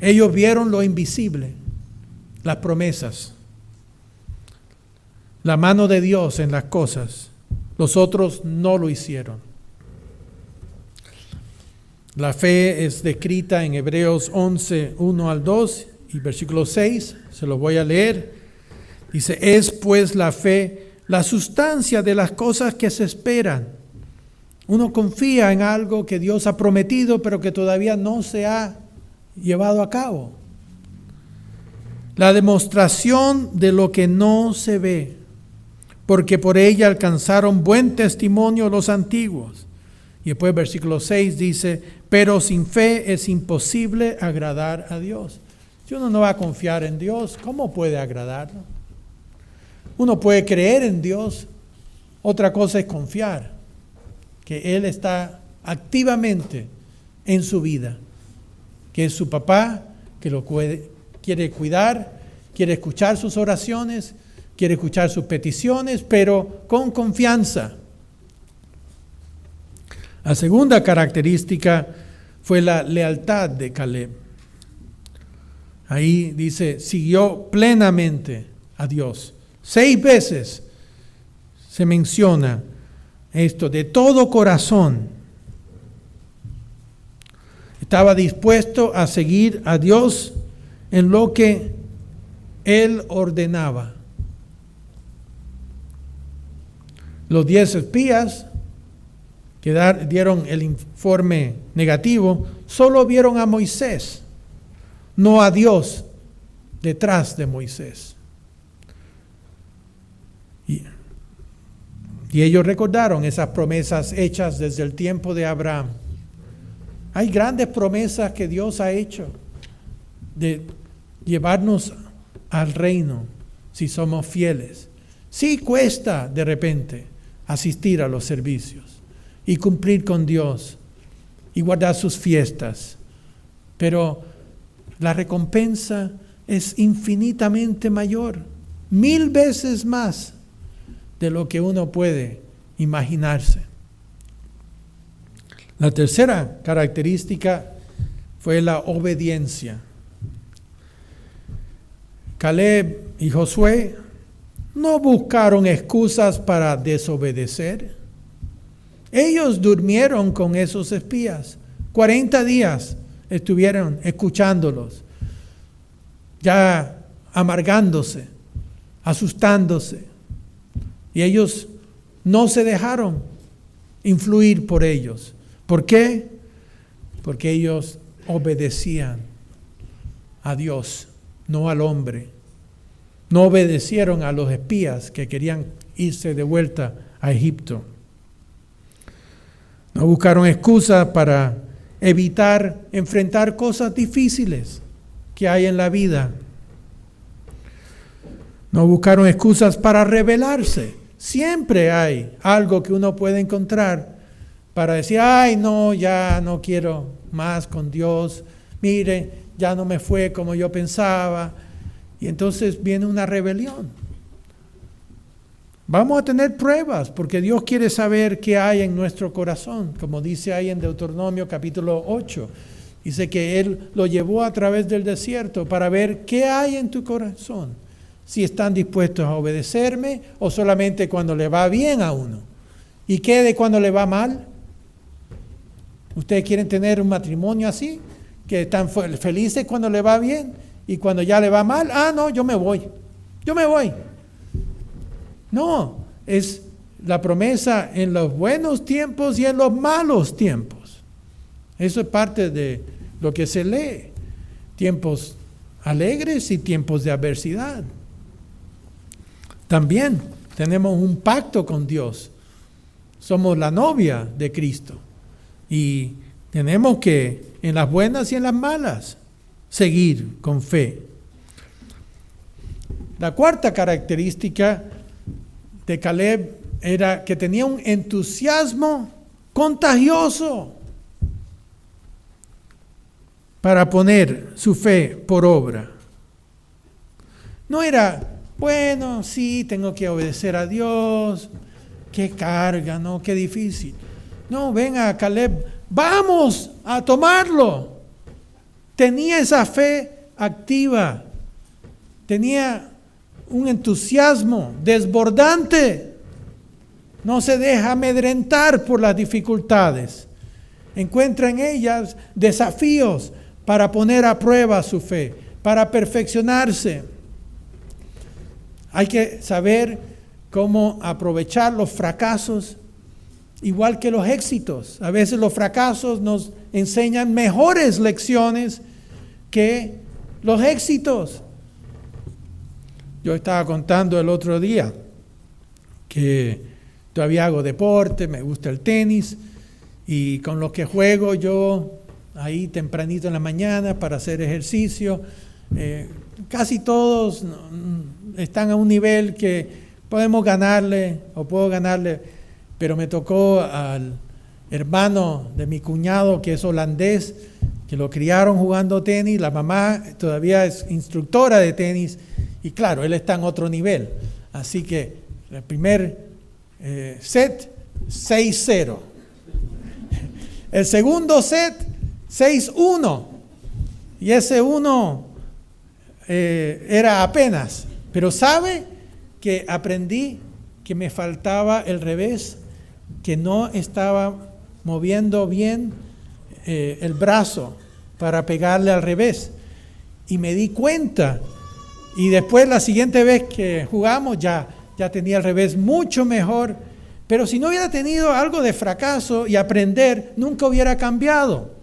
Ellos vieron lo invisible, las promesas, la mano de Dios en las cosas. Los otros no lo hicieron. La fe es descrita en Hebreos 11, 1 al 2 y versículo 6. Se lo voy a leer. Dice, es pues la fe la sustancia de las cosas que se esperan. Uno confía en algo que Dios ha prometido, pero que todavía no se ha llevado a cabo. La demostración de lo que no se ve, porque por ella alcanzaron buen testimonio los antiguos. Y después versículo 6 dice, pero sin fe es imposible agradar a Dios. Si uno no va a confiar en Dios, ¿cómo puede agradarlo? Uno puede creer en Dios, otra cosa es confiar, que Él está activamente en su vida, que es su papá, que lo quiere cuidar, quiere escuchar sus oraciones, quiere escuchar sus peticiones, pero con confianza. La segunda característica fue la lealtad de Caleb. Ahí dice, siguió plenamente a Dios. 6 veces se menciona esto, de todo corazón. Estaba dispuesto a seguir a Dios en lo que Él ordenaba. Los 10 espías que dieron el informe negativo, solo vieron a Moisés, no a Dios detrás de Moisés. Y ellos recordaron esas promesas hechas desde el tiempo de Abraham. Hay grandes promesas que Dios ha hecho de llevarnos al reino si somos fieles. Sí cuesta de repente asistir a los servicios y cumplir con Dios y guardar sus fiestas, pero la recompensa es infinitamente mayor, 1000 veces más de lo que uno puede imaginarse. La tercera característica fue la obediencia. Caleb y Josué no buscaron excusas para desobedecer. Ellos durmieron con esos espías. 40 días estuvieron escuchándolos, ya amargándose, asustándose. Y ellos no se dejaron influir por ellos. ¿Por qué? Porque ellos obedecían a Dios, no al hombre. No obedecieron a los espías que querían irse de vuelta a Egipto. No buscaron excusas para evitar enfrentar cosas difíciles que hay en la vida. No buscaron excusas para rebelarse. Siempre hay algo que uno puede encontrar para decir, ay, no, ya no quiero más con Dios. Mire, ya no me fue como yo pensaba. Y entonces viene una rebelión. Vamos a tener pruebas porque Dios quiere saber qué hay en nuestro corazón. Como dice ahí en Deuteronomio capítulo 8. Dice que Él lo llevó a través del desierto para ver qué hay en tu corazón. Si están dispuestos a obedecerme o solamente cuando le va bien a uno. ¿Y qué de cuando le va mal? ¿Ustedes quieren tener un matrimonio así? Que están felices cuando le va bien y cuando ya le va mal, no, yo me voy. No, es la promesa en los buenos tiempos y en los malos tiempos. Eso es parte de lo que se lee. Tiempos alegres y tiempos de adversidad. También tenemos un pacto con Dios. Somos la novia de Cristo. Y tenemos que, en las buenas y en las malas, seguir con fe. La cuarta característica de Caleb era que tenía un entusiasmo contagioso para poner su fe por obra. No era, bueno, sí, tengo que obedecer a Dios, qué carga, ¿no? Qué difícil. No, venga, Caleb, vamos a tomarlo. tenía esa fe activa, tenía un entusiasmo desbordante, no se deja amedrentar por las dificultades, encuentra en ellas desafíos para poner a prueba su fe, para perfeccionarse. Hay que saber cómo aprovechar los fracasos, igual que los éxitos. A veces los fracasos nos enseñan mejores lecciones que los éxitos. Yo estaba contando el otro día que todavía hago deporte, me gusta el tenis, y con los que juego yo ahí tempranito en la mañana para hacer ejercicio, casi todos están a un nivel que podemos ganarle o puedo ganarle, pero me tocó al hermano de mi cuñado que es holandés, que lo criaron jugando tenis, la mamá todavía es instructora de tenis y claro, él está en otro nivel. Así que el primer set, 6-0. El segundo set, 6-1. Y ese 1 era apenas. Pero ¿sabe que aprendí que me faltaba el revés? Que no estaba moviendo bien el brazo para pegarle al revés. Y me di cuenta. Y después la siguiente vez que jugamos ya tenía el revés mucho mejor. Pero si no hubiera tenido algo de fracaso y aprender, nunca hubiera cambiado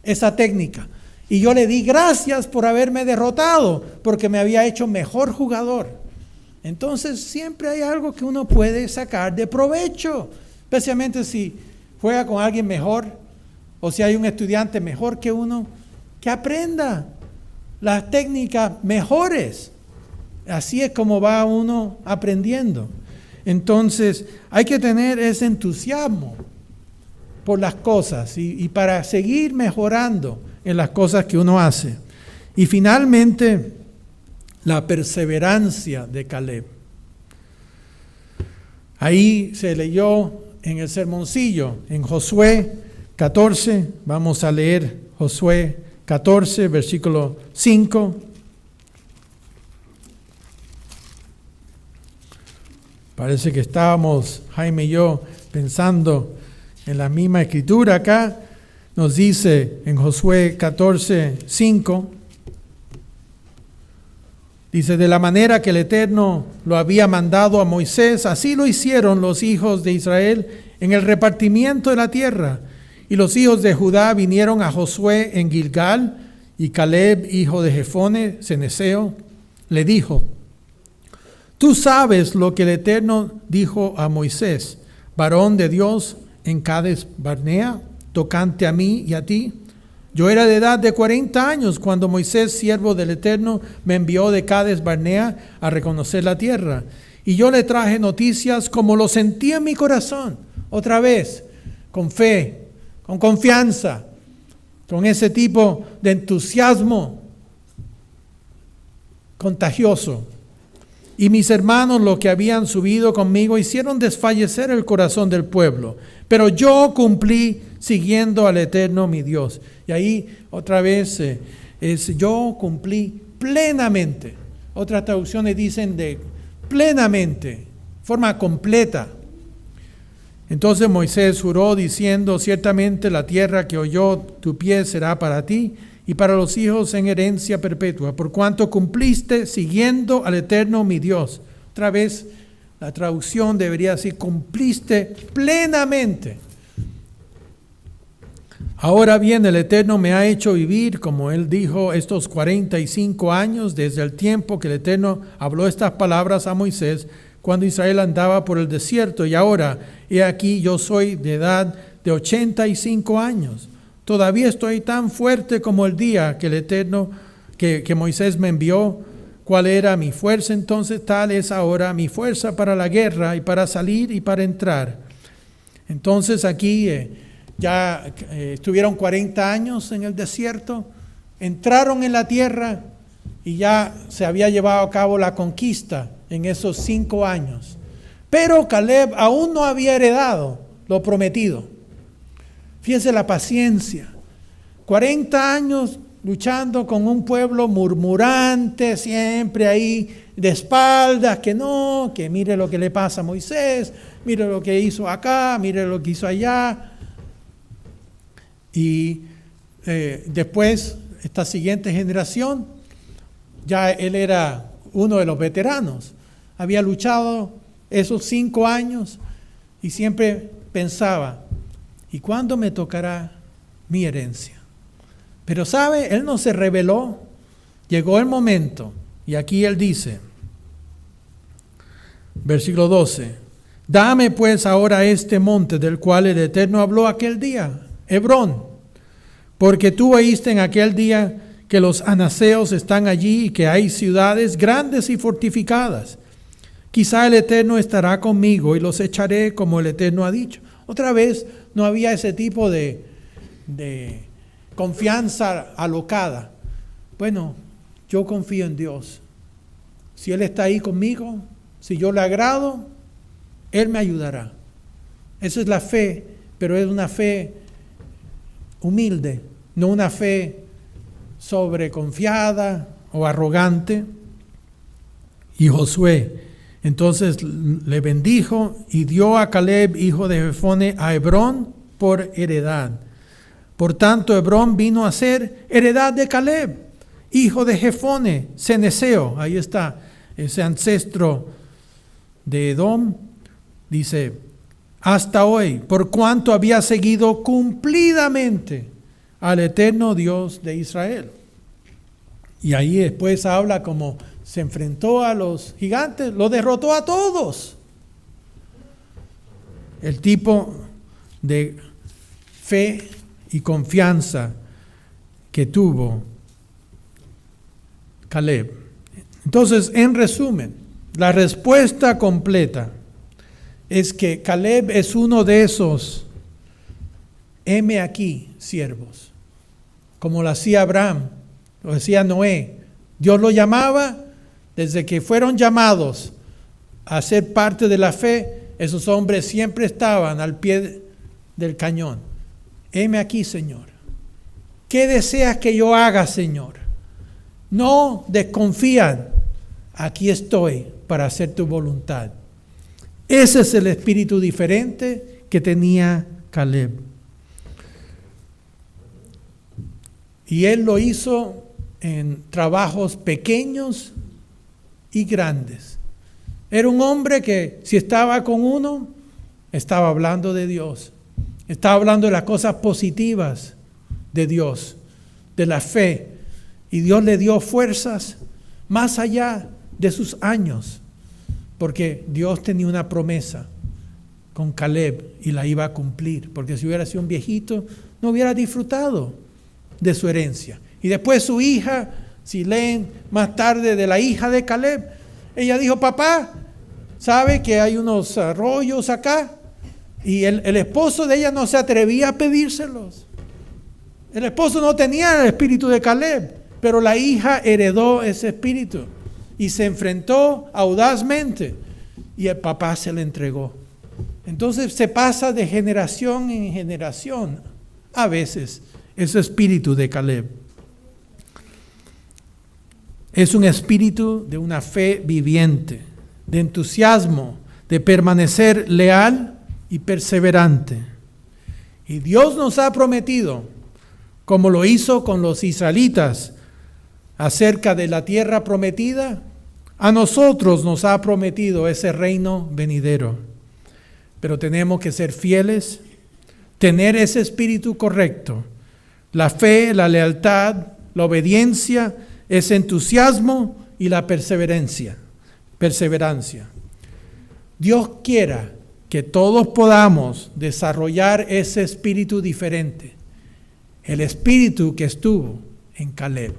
esa técnica. Y yo le di gracias por haberme derrotado, porque me había hecho mejor jugador. Entonces siempre hay algo que uno puede sacar de provecho, especialmente si juega con alguien mejor o si hay un estudiante mejor que uno, que aprenda las técnicas mejores. Así es como va uno aprendiendo. Entonces hay que tener ese entusiasmo por las cosas y para seguir mejorando en las cosas que uno hace. Y finalmente, la perseverancia de Caleb. Ahí se leyó en el sermoncillo, en Josué 14, vamos a leer Josué 14, versículo 5. Parece que estábamos, Jaime y yo, pensando en la misma escritura acá. Nos dice en Josué 14, 5, dice, de la manera que el Eterno lo había mandado a Moisés, así lo hicieron los hijos de Israel en el repartimiento de la tierra. Y los hijos de Judá vinieron a Josué en Gilgal, y Caleb, hijo de Jefone, ceneseo, le dijo, tú sabes lo que el Eterno dijo a Moisés, varón de Dios en Cades Barnea, tocante a mí y a ti. Yo era de edad de 40 años cuando Moisés, siervo del Eterno, me envió de Cades Barnea a reconocer la tierra. Y yo le traje noticias como lo sentía en mi corazón. Otra vez, con fe, con confianza, con ese tipo de entusiasmo contagioso. Y mis hermanos, los que habían subido conmigo, hicieron desfallecer el corazón del pueblo. Pero yo cumplí siguiendo al Eterno mi Dios. Y ahí otra vez yo cumplí plenamente. Otras traducciones dicen de plenamente, forma completa. Entonces Moisés juró diciendo, ciertamente la tierra que oyó tu pie será para ti y para los hijos en herencia perpetua, por cuanto cumpliste siguiendo al Eterno mi Dios. Otra vez la traducción debería decir, cumpliste plenamente. Ahora bien, el Eterno me ha hecho vivir, como él dijo, estos 45 años, desde el tiempo que el Eterno habló estas palabras a Moisés, cuando Israel andaba por el desierto. Y ahora, he aquí, yo soy de edad de 85 años. Todavía estoy tan fuerte como el día que el Eterno, que Moisés me envió. ¿Cuál era mi fuerza entonces? Tal es ahora mi fuerza para la guerra y para salir y para entrar. Entonces aquí ya estuvieron 40 años en el desierto, entraron en la tierra y ya se había llevado a cabo la conquista en esos 5 años. Pero Caleb aún no había heredado lo prometido. Fíjense la paciencia. 40 años luchando con un pueblo murmurante, siempre ahí de espaldas, que no, que mire lo que le pasa a Moisés, mire lo que hizo acá, mire lo que hizo allá. Y después, esta siguiente generación, ya él era uno de los veteranos. Había luchado esos 5 años y siempre pensaba, ¿y cuándo me tocará mi herencia? Pero sabe, él no se rebeló. Llegó el momento. Y aquí él dice, versículo 12, dame pues ahora este monte del cual el Eterno habló aquel día, Hebrón, porque tú oíste en aquel día que los anaseos están allí y que hay ciudades grandes y fortificadas. Quizá el Eterno estará conmigo y los echaré como el Eterno ha dicho. Otra vez no había ese tipo de confianza alocada. Bueno, yo confío en Dios. Si Él está ahí conmigo, si yo le agrado, Él me ayudará. Esa es la fe, pero es una fe humilde, no una fe sobreconfiada o arrogante. Y Josué entonces le bendijo y dio a Caleb, hijo de Jefone, a Hebrón por heredad. Por tanto, Hebrón vino a ser heredad de Caleb, hijo de Jefone, ceneseo. Ahí está, ese ancestro de Edom. Dice, hasta hoy, por cuanto había seguido cumplidamente al eterno Dios de Israel. Y ahí después habla como se enfrentó a los gigantes, lo derrotó a todos. El tipo de fe y confianza que tuvo Caleb. Entonces, en resumen, la respuesta completa es que Caleb es uno de esos heme aquí, siervos, como lo hacía Abraham, lo decía Noé. Dios lo llamaba, desde que fueron llamados a ser parte de la fe, esos hombres siempre estaban al pie del cañón. Heme aquí, Señor. ¿Qué deseas que yo haga, Señor? No desconfían. Aquí estoy para hacer tu voluntad. Ese es el espíritu diferente que tenía Caleb. Y él lo hizo en trabajos pequeños y grandes. Era un hombre que si estaba con uno, estaba hablando de Dios. Estaba hablando de las cosas positivas de Dios, de la fe. Y Dios le dio fuerzas más allá de sus años, porque Dios tenía una promesa con Caleb y la iba a cumplir, porque si hubiera sido un viejito, no hubiera disfrutado de su herencia. Y después su hija, si leen más tarde de la hija de Caleb, ella dijo, papá, ¿sabe que hay unos arroyos acá? Y el esposo de ella no se atrevía a pedírselos. El esposo no tenía el espíritu de Caleb, pero la hija heredó ese espíritu y se enfrentó audazmente y el papá se le entregó. Entonces se pasa de generación en generación a veces ese espíritu de Caleb. Es un espíritu de una fe viviente, de entusiasmo, de permanecer leal y perseverante. Y Dios nos ha prometido, como lo hizo con los israelitas acerca de la tierra prometida, a nosotros nos ha prometido ese reino venidero. Pero tenemos que ser fieles, tener ese espíritu correcto, la fe, la lealtad, la obediencia, ese entusiasmo y la perseverancia. Dios quiera que todos podamos desarrollar ese espíritu diferente, el espíritu que estuvo en Caleb.